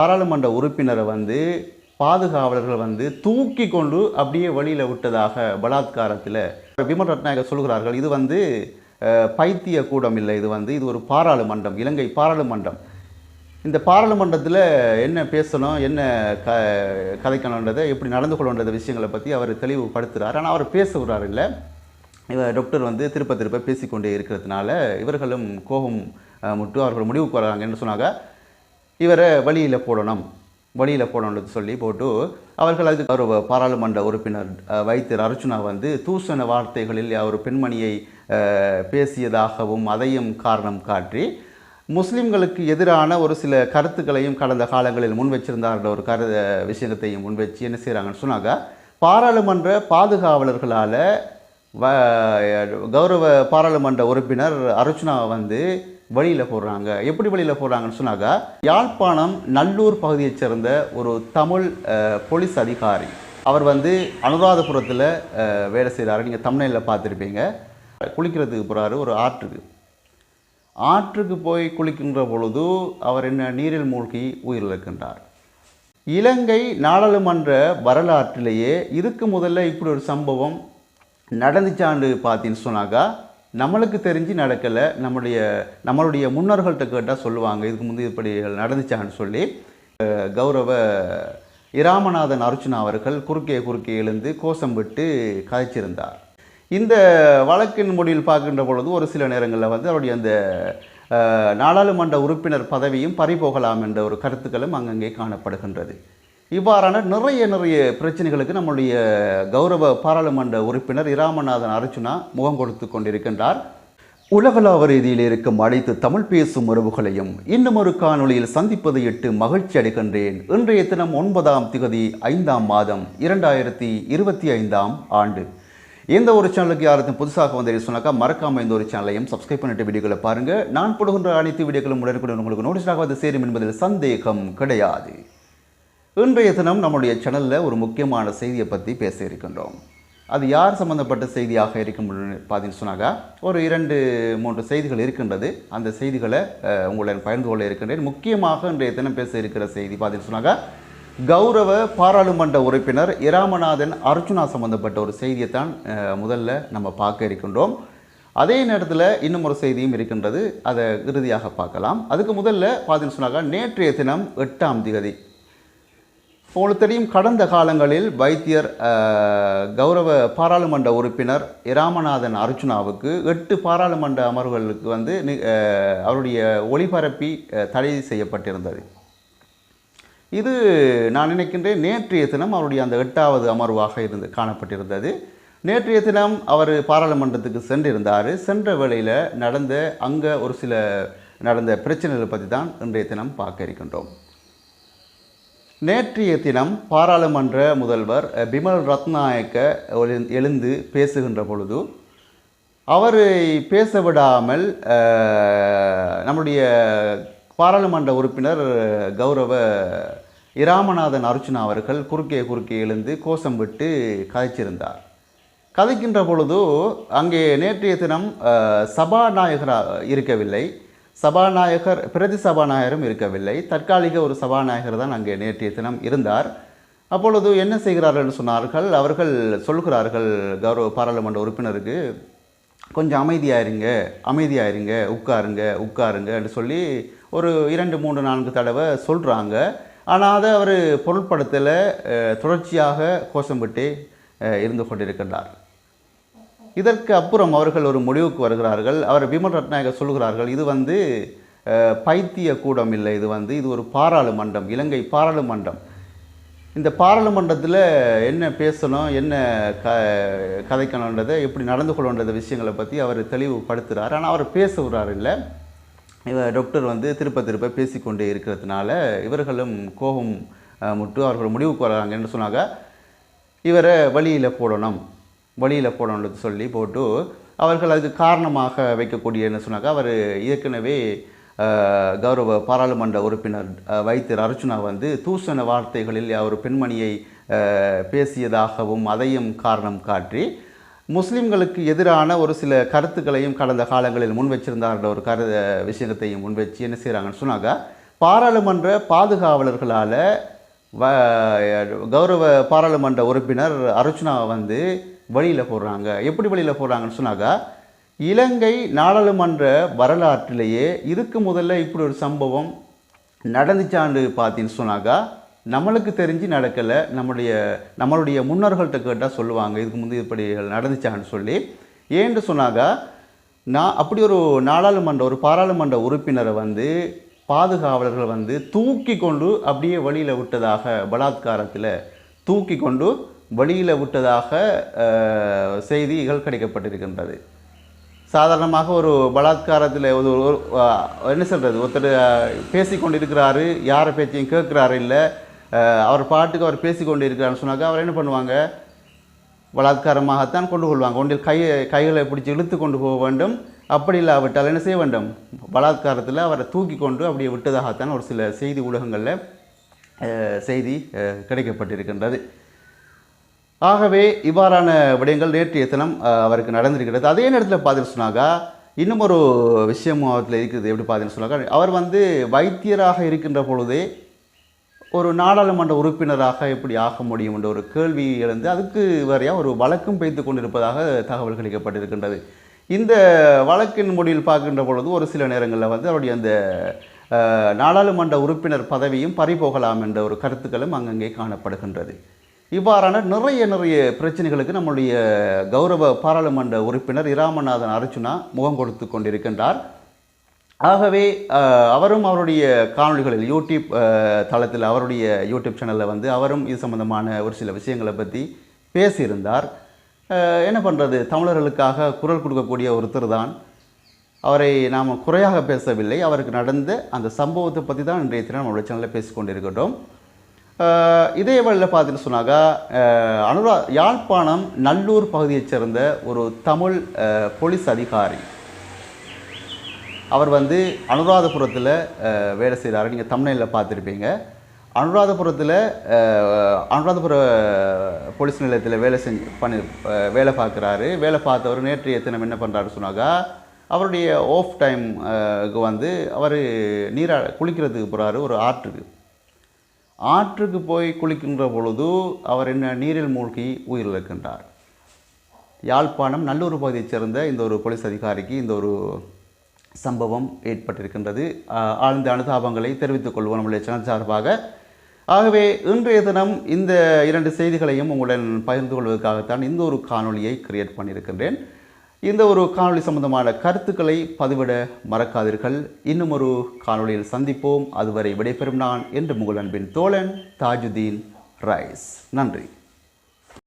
பாராளுமன்ற உறுப்பினரை பாதுகாவலர்கள் தூக்கி கொண்டு அப்படியே வழியில் விட்டதாக பலாத்காரத்தில் விமல் ரத்நாயகர் சொல்கிறார்கள். இது பைத்திய கூடம் இல்லை, இது ஒரு பாராளுமன்றம், இலங்கை பாராளுமன்றம். இந்த பாராளுமன்றத்தில் என்ன பேசணும், என்ன கதைக்கணுன்றதை, எப்படி நடந்து கொள்ளணுன்ற விஷயங்களை பற்றி அவர் தெளிவுபடுத்துகிறார். ஆனால் அவர் பேசுகிறார் இல்லை. இவர் டாக்டர் திருப்ப பேசிக்கொண்டே இருக்கிறதுனால இவர்களும் கோபம் முட்டு அவர்கள் முடிவுக்கு வராங்க. என்ன சொன்னாங்க, இவரை வழியில் போடணும்னு சொல்லி போட்டு அவர்கள் அதுக்கு ஒரு பாராளுமன்ற உறுப்பினர் வைத்தியர் அர்ச்சுனா தூசண வார்த்தைகளில் ஒரு பெண்மணியை பேசியதாகவும் அதையும் காரணம் காட்டி முஸ்லிம்களுக்கு எதிரான ஒரு சில கருத்துக்களையும் கடந்த காலங்களில் முன் வச்சிருந்தார்கள். ஒரு விஷயத்தையும் முன் வச்சு என்ன செய்கிறாங்கன்னு சொன்னாங்க, பாராளுமன்ற பாதுகாவலர்களால் கௌரவ பாராளுமன்ற உறுப்பினர் அர்ச்சுனா வழியில் போடுறாங்க. எப்படி வழியில் போடுறாங்கன்னு சொன்னாக்கா, யாழ்ப்பாணம் நல்லூர் பகுதியைச் சேர்ந்த ஒரு தமிழ் போலீஸ் அதிகாரி. அவர் அனுராதபுரத்தில் வேலை செய்கிறாரு. நீங்கள் தமிழ்நிலையில் பார்த்துருப்பீங்க. குளிக்கிறதுக்கு போகிறாரு ஒரு ஆற்றுக்கு போய் குளிக்கின்ற பொழுது அவர் நீரில் மூழ்கி உயிரிழக்கின்றார். இலங்கை நாடாளுமன்ற வரலாற்றிலேயே இதுக்கு முதல்ல இப்படி ஒரு சம்பவம் நடந்துச்சாண்டு பார்த்தீங்கன்னு சொன்னாக்கா, நம்மளுக்கு தெரிஞ்சு நடக்கலை. நம்மளுடைய முன்னோர்கள்ட்ட கேட்டால் சொல்லுவாங்க, இதுக்கு முந்தைய இப்படி நடந்துச்சான்னு சொல்லி. கௌரவ இராமநாதன் அர்ச்சுனா அவர்கள் குறுக்கே எழுந்து கோஷம் விட்டு கதைச்சிருந்தார். இந்த வழக்கின் முடிவில் பார்க்கின்ற பொழுது ஒரு சில நேரங்களில் அவருடைய அந்த நாடாளுமன்ற உறுப்பினர் பதவியும் பறிபோகலாம் என்ற ஒரு கருத்துக்களும் அங்கங்கே காணப்படுகின்றது. இவ்வாறான நிறைய பிரச்சனைகளுக்கு நம்முடைய கௌரவ பாராளுமன்ற உறுப்பினர் இராமநாதன் அர்ச்சுனா முகம் கொடுத்து கொண்டிருக்கின்றார். உலகளாவ ரீதியில் இருக்கும் அனைத்து தமிழ் பேசும் உறவுகளையும் இன்னும் ஒரு காணொளியில் சந்திப்பதை இட்டு மகிழ்ச்சி அடைகின்றேன். இன்றைய தினம் 9ஆம் திகதி 5ஆம் மாதம் 2025ஆம் ஆண்டு. எந்த ஒரு சேனலுக்கு யாருக்கும் புதுசாக வந்து சொன்னாக்கா மறக்காமல் இந்த ஒரு சேனலையும் சப்ஸ்கிரைப் பண்ணிட்டு வீடியோக்களை பாருங்கள். நான் போடுகின்ற அனைத்து வீடியோக்களும் உடனுக்குடன் உங்களுக்கு நோட்டீஸாக வந்து சேரும் என்பதில் சந்தேகம் கிடையாது. இன்றைய தினம் நம்முடைய சேனலில் ஒரு முக்கியமான செய்தியை பற்றி பேச இருக்கின்றோம். அது யார் சம்பந்தப்பட்ட செய்தியாக இருக்கும் பார்த்தீங்கன்னு சொன்னாக்கா, ஒரு 2-3 செய்திகள் இருக்கின்றது. அந்த செய்திகளை உங்களுடன் பகிர்ந்து கொள்ள இருக்கின்றேன். முக்கியமாக இன்றைய தினம் பேச இருக்கிற செய்தி பார்த்தீங்கன்னு சொன்னாக்கா, கௌரவ பாராளுமன்ற உறுப்பினர் இராமநாதன் அர்ச்சுனா சம்பந்தப்பட்ட ஒரு செய்தியைத்தான் முதல்ல நம்ம பார்க்க இருக்கின்றோம். அதே நேரத்தில் இன்னும் ஒரு செய்தியும் இருக்கின்றது, அதை இறுதியாக பார்க்கலாம். அதுக்கு முதல்ல பார்த்தீங்கன்னு சொன்னாக்கா, நேற்றைய தினம் 8ஆம் திகதி உங்களுக்கு தெரியும், கடந்த காலங்களில் வைத்தியர் கௌரவ பாராளுமன்ற உறுப்பினர் இராமநாதன் அர்ச்சுனாவுக்கு 8 பாராளுமன்ற அமர்வுகளுக்கு அவருடைய ஒளிபரப்பி தடை செய்யப்பட்டிருந்தது. இது நான் நினைக்கின்றேன் நேற்றைய தினம் அவருடைய அந்த 8வது அமர்வாக காணப்பட்டிருந்தது. நேற்றைய தினம் அவர் பாராளுமன்றத்துக்கு சென்றிருந்தார். சென்ற வேளையில் அங்கே ஒரு சில நடந்த பிரச்சனைகளை பற்றி தான் இன்றைய தினம் பார்க்க இருக்கின்றோம். நேற்றைய தினம் பாராளுமன்ற முதல்வர் விமல் ரத்நாயக்க எழுந்து பேசுகின்ற பொழுது அவரை பேச விடாமல் நம்முடைய பாராளுமன்ற உறுப்பினர் கௌரவ இராமநாதன் அர்ச்சுனா அவர்கள் குறுக்கே எழுந்து கோஷம் விட்டு கதைச்சிருந்தார். கதைக்கின்ற பொழுது அங்கே நேற்றைய தினம் சபாநாயகராக இருக்கவில்லை, பிரதி சபாநாயகரும் இருக்கவில்லை, தற்காலிக ஒரு சபாநாயகர் தான் அங்கே நேற்றைய தினம் இருந்தார். அப்பொழுது என்ன செய்கிறார்கள் சொன்னார்கள், அவர்கள் சொல்கிறார்கள் கௌரவ பாராளுமன்ற உறுப்பினருக்கு, கொஞ்சம் அமைதியாயிருங்க, உட்காருங்க என்று சொல்லி ஒரு 2-3-4 தடவை சொல்கிறாங்க. ஆனால் அதை அவர் பொருட்படுத்தலை, தொடர்ச்சியாக கோஷம் விட்டு இருந்து கொண்டிருக்கின்றார். இதற்கு அப்புறம் அவர்கள் ஒரு முடிவுக்கு வருகிறார்கள். அவர் விமல் ரத்நாயகர் சொல்கிறார்கள், இது பைத்திய கூடம் இல்லை, இது ஒரு பாராளுமன்றம், இலங்கை பாராளுமன்றம். இந்த பாராளுமன்றத்தில் என்ன பேசணும், என்ன கதைக்கணுன்றதை, எப்படி நடந்து கொள்ளணுன்ற விஷயங்களை பற்றி அவர் தெளிவுபடுத்துகிறார். ஆனால் அவர் பேசுகிறார் இல்லை. இவர் டாக்டர் திருப்ப பேசிக்கொண்டே இருக்கிறதுனால இவர்களும் கோபம் முட்டு அவர்கள் முடிவுக்கு வராங்க. என்ன சொன்னாங்க, இவரை வழியில் போடணும்னு சொல்லி போட்டு அவர்கள் அதுக்கு காரணமாக வைக்கக்கூடிய என்ன சொன்னாக்கா, அவர் ஏற்கனவே கௌரவ பாராளுமன்ற உறுப்பினர் வைத்தியர் அர்ச்சுனா தூசண வார்த்தைகளில் ஒரு பெண்மணியை பேசியதாகவும் அதையும் காரணம் காட்டி முஸ்லிம்களுக்கு எதிரான ஒரு சில கருத்துக்களையும் கடந்த காலங்களில் முன் வச்சிருந்தார்கள். ஒரு விஷயத்தையும் முன் வச்சு என்ன செய்கிறாங்கன்னு சொன்னாக்கா, பாராளுமன்ற பாதுகாவலர்களால் கௌரவ பாராளுமன்ற உறுப்பினர் அர்ச்சுனா வந்து வெளியில் போடுறாங்க. எப்படி வெளியில் போடுறாங்கன்னு சொன்னாக்கா, இலங்கை நாடாளுமன்ற வரலாற்றிலேயே இதுக்கு முதல்ல இப்படி ஒரு சம்பவம் நடந்துச்சாண்டு பார்த்தீங்கன்னு சொன்னாக்கா, நம்மளுக்கு தெரிஞ்சு நடக்கலை. நம்மளுடைய முன்னோர்கள்ட்ட கேட்டால் சொல்லுவாங்க இதுக்கு முந்தைய இப்படி நடந்துச்சான்னு சொல்லி. ஏன்னு சொன்னாக்கா, அப்படி ஒரு பாராளுமன்ற உறுப்பினரை வந்து பாதுகாவலர்கள் வந்து தூக்கி கொண்டு அப்படியே வழியில் விட்டதாக, பலாத்காரத்தில் தூக்கி கொண்டு வழியில் விட்டதாக செய்திகள் கிடைக்கப்பட்டிருக்கின்றது. சாதாரணமாக ஒரு பலாத்காரத்தில் என்ன சொல்கிறது, ஒருத்தர் பேசிக்கொண்டிருக்கிறாரு, யாரை பேச்சையும் கேட்குறாரு இல்லை, அவர் பாட்டுக்கு அவர் பேசிக்கொண்டு இருக்கிறாருன்னு சொன்னாக்கா அவர் என்ன பண்ணுவாங்க, பலாத்காரமாகத்தான் கொண்டு கொள்வாங்க. ஒன்றில் கைகளை பிடிச்சி இழுத்து கொண்டு போக வேண்டும். அப்படி இல்லாவிட்டால் என்ன செய்ய வேண்டும், பலாத்காரத்தில் அவரை தூக்கி கொண்டு அப்படியே விட்டதாகத்தான் ஒரு சில செய்தி ஊடகங்களில் செய்தி கிடைக்கப்பட்டிருக்கின்றது. ஆகவே இவ்வாறான விடயங்கள் நேற்றைய தினம் அவருக்கு நடந்திருக்கிறது. அதே நேரத்தில் பார்த்துட்டு சொன்னாக்கா இன்னும் ஒரு விஷயமும் அவத்தில் இருக்குது. எப்படி பார்த்துன்னு சொன்னாக்கா, அவர் வந்து வைத்தியராக இருக்கின்ற பொழுதே ஒரு நாடாளுமன்ற உறுப்பினராக எப்படி ஆக முடியும் என்ற ஒரு கேள்வி எழுந்து அதுக்கு வரையாக ஒரு வழக்கும் வைத்து கொண்டிருப்பதாக தகவல் கிடைக்கப்பட்டிருக்கின்றது. இந்த வழக்கின் முடிவில் பார்க்கின்ற பொழுது ஒரு சில நேரங்களில் வந்து அவருடைய அந்த நாடாளுமன்ற உறுப்பினர் பதவியும் பறிபோகலாம் என்ற ஒரு கருத்துக்களும் அங்கங்கே காணப்படுகின்றது. இவ்வாறான நிறைய பிரச்சனைகளுக்கு நம்முடைய கௌரவ பாராளுமன்ற உறுப்பினர் இராமநாதன் அர்ச்சுனா முகம் கொடுத்து கொண்டிருக்கின்றார். ஆகவே அவரும் அவருடைய காணொலிகளில் யூடியூப் தளத்தில், அவருடைய யூடியூப் சேனலில் வந்து அவரும் இது சம்பந்தமான ஒரு சில விஷயங்களை பற்றி பேசியிருந்தார். என்ன பண்ணுறது, தமிழர்களுக்காக குரல் கொடுக்கக்கூடிய ஒருத்தர் தான். அவரை நாம் குறையாக பேசவில்லை. அவருக்கு நடந்த அந்த சம்பவத்தை பற்றி தான் இன்றைய தினம் நம்மளுடைய சேனலில் பேசிக்கொண்டிருக்கட்டும். இதே வழியில் பார்த்துட்டு சொன்னாக்கா, யாழ்ப்பாணம் நல்லூர் பகுதியைச் சேர்ந்த ஒரு தமிழ் போலீஸ் அதிகாரி, அவர் வந்து அனுராதபுரத்தில் வேலை செய்கிறாரு. நீங்கள் தமிழ்நிலையில் பார்த்துருப்பீங்க. அனுராதபுர போலீஸ் நிலையத்தில் வேலை பார்க்குறாரு. வேலை பார்த்தவர் நேற்றைய தினம் என்ன பண்ணுறாரு சொன்னாக்கா, அவருடைய ஆஃப் டைமுக்கு வந்து அவர் குளிக்கிறதுக்கு போகிறாரு. ஒரு ஆற்றுக்கு போய் குளிக்கின்ற பொழுது அவர் நீரில் மூழ்கி உயிரிழக்கின்றார். யாழ்ப்பாணம் நல்லூர் பகுதியைச் சேர்ந்த இந்த ஒரு போலீஸ் அதிகாரிக்கு இந்த ஒரு சம்பவம் ஏற்பட்டிருக்கின்றது. ஆழ்ந்த அனுதாபங்களை தெரிவித்துக் கொள்வோம் நம்முடைய சேனல் சார்பாக. ஆகவே இன்றைய தினம் இந்த 2 செய்திகளையும் உங்களுடன் பகிர்ந்து கொள்வதற்காகத்தான் இந்த ஒரு காணொலியை கிரியேட் பண்ணியிருக்கின்றேன். இந்த ஒரு காணொலி சம்பந்தமான கருத்துக்களை பதிவிட மறக்காதீர்கள். இன்னும் ஒரு காணொலியில் சந்திப்போம். அதுவரை விடைபெறும் நான் என்று உங்கள் அன்பின் தோழன் தாஜுதீன் ரைஸ். நன்றி.